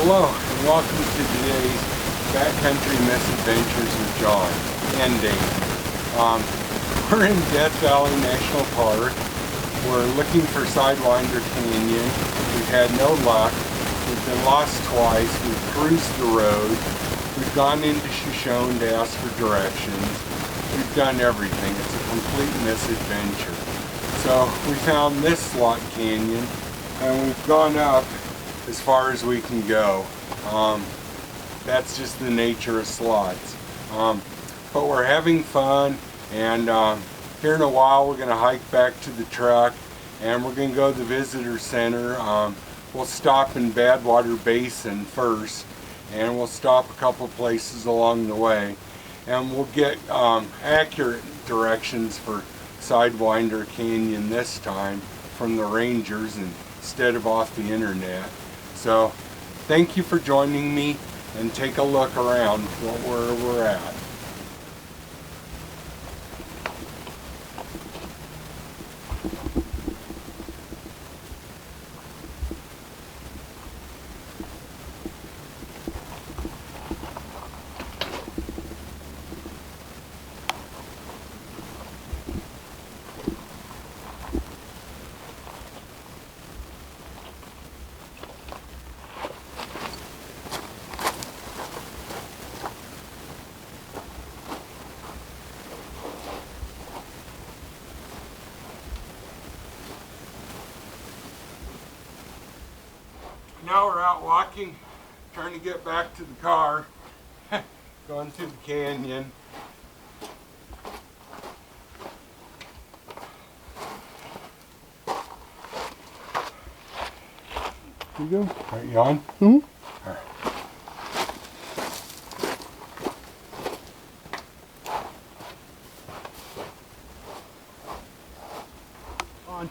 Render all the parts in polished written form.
Hello and welcome to today's Backcountry Misadventures with John and Dave. We're in Death Valley National Park. We're looking for Sidewinder Canyon. We've had no luck. We've been lost twice. We've cruised the road. We've gone into Shoshone to ask for directions. We've done everything. It's a complete misadventure. So we found this slot canyon and we've gone up as far as we can go. That's just the nature of slots. But we're having fun, and here in a while we're going to hike back to the truck and we're going to go to the visitor center. We'll stop in Badwater Basin first, and we'll stop a couple places along the way, and we'll get accurate directions for Sidewinder Canyon this time from the rangers instead of off the internet. So thank you for joining me, and take a look around where we're at. Now we're out walking, trying to get back to the car, going through the canyon. Here you go. Are you on? Mm-hmm. All right. On.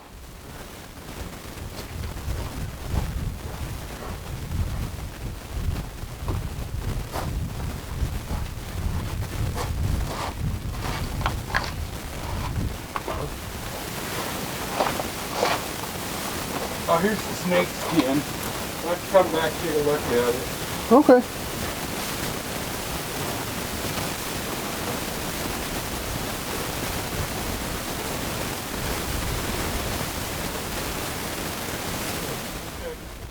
Oh, here's the snake skin. Let's come back here and look at it. Okay.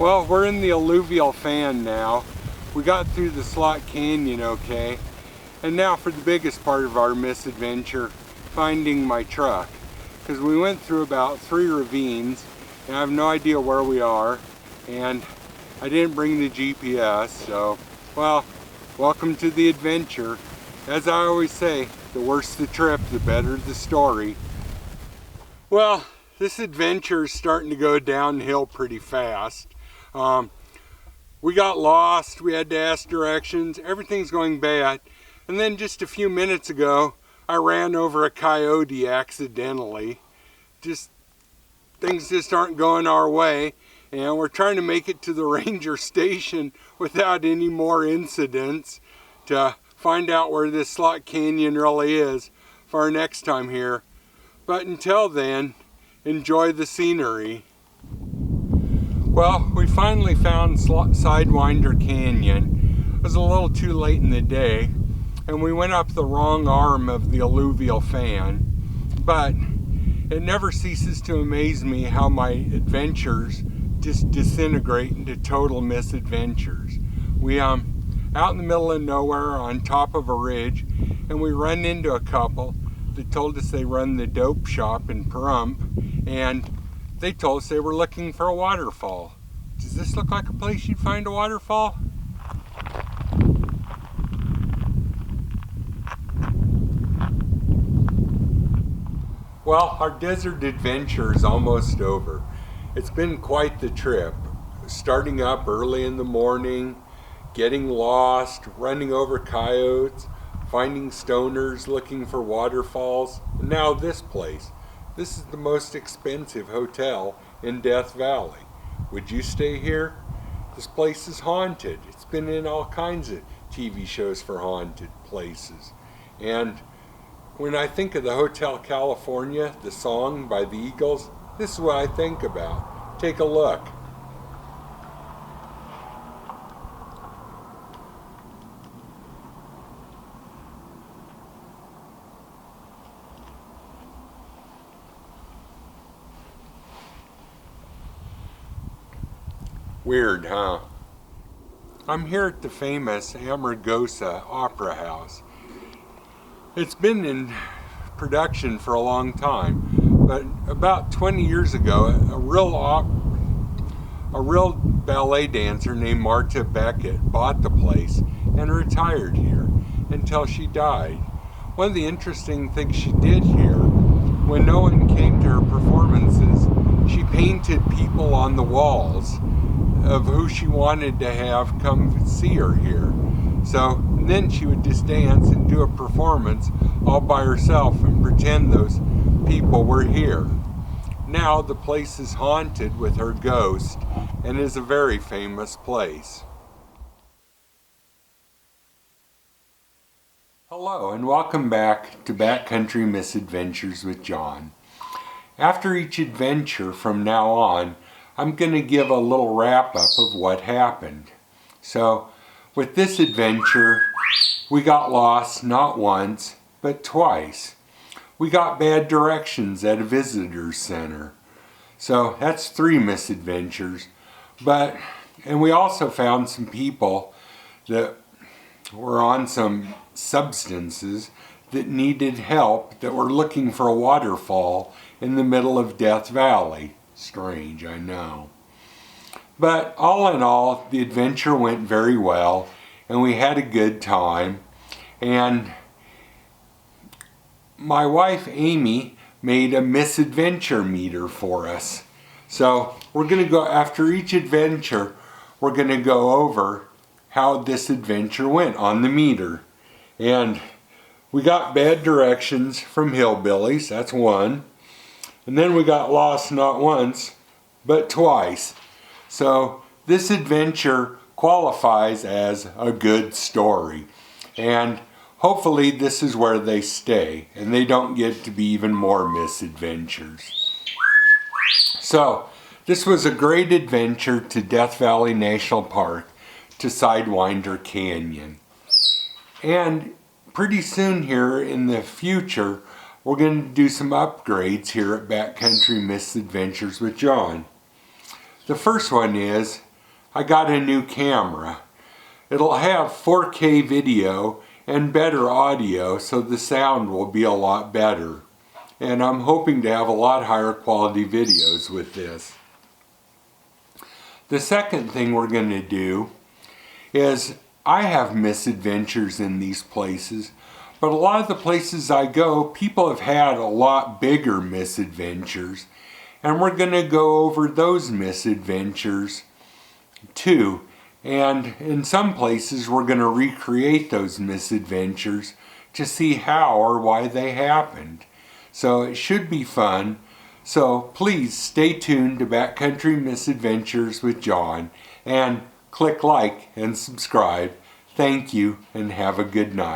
Well, we're in the alluvial fan now. We got through the slot canyon okay. And now for the biggest part of our misadventure, finding my truck. Because we went through about 3 ravines, and I have no idea where we are, and I didn't bring the GPS, so, well, welcome to the adventure. As I always say, the worse the trip, the better the story. Well, this adventure is starting to go downhill pretty fast. We got lost, we had to ask directions, everything's going bad, and then just a few minutes ago, I ran over a coyote accidentally. Things just aren't going our way, and we're trying to make it to the ranger station without any more incidents to find out where this slot canyon really is for our next time here. But until then, enjoy the scenery. Well, we finally found Sidewinder Canyon. It was a little too late in the day, and we went up the wrong arm of the alluvial fan, but it never ceases to amaze me how my adventures just disintegrate into total misadventures. We out in the middle of nowhere on top of a ridge, and we run into a couple that told us they run the dope shop in Pahrump, and they told us they were looking for a waterfall. Does this look like a place you'd find a waterfall? Well, our desert adventure is almost over. It's been quite the trip. Starting up early in the morning, getting lost, running over coyotes, finding stoners looking for waterfalls, and now this place. This is the most expensive hotel in Death Valley. Would you stay here? This place is haunted. It's been in all kinds of TV shows for haunted places. And when I think of the Hotel California, the song by the Eagles, this is what I think about. Take a look. Weird, huh? I'm here at the famous Amargosa Opera House. It's been in production for a long time, but about 20 years ago, a real ballet dancer named Marta Beckett bought the place and retired here until she died. One of the interesting things she did here, when no one came to her performances, she painted people on the walls of who she wanted to have come see her here. So then she would just dance and do a performance all by herself and pretend those people were here. Now the place is haunted with her ghost and is a very famous place. Hello and welcome back to Backcountry Misadventures with John. After each adventure from now on, I'm going to give a little wrap-up of what happened. So, with this adventure, we got lost not once, but twice. We got bad directions at a visitor's center. So, that's 3 misadventures. And we also found some people that were on some substances that needed help, that were looking for a waterfall in the middle of Death Valley. Strange, I know. But all in all, the adventure went very well, and we had a good time. And my wife Amy made a misadventure meter for us. So we're going to go, after each adventure, we're going to go over how this adventure went on the meter. And we got bad directions from hillbillies, that's 1. And then we got lost not once, but twice. So this adventure qualifies as a good story. And hopefully this is where they stay and they don't get to be even more misadventures. So this was a great adventure to Death Valley National Park, to Sidewinder Canyon. And pretty soon here in the future, we're going to do some upgrades here at Backcountry Misadventures with John. The first one is, I got a new camera. It'll have 4K video and better audio, so the sound will be a lot better. And I'm hoping to have a lot higher quality videos with this. The second thing we're going to do is, I have misadventures in these places, but a lot of the places I go, people have had a lot bigger misadventures, and we're going to go over those misadventures too. And in some places we're going to recreate those misadventures to see how or why they happened. So it should be fun. So please stay tuned to Backcountry Misadventures with John and click like and subscribe. Thank you and have a good night.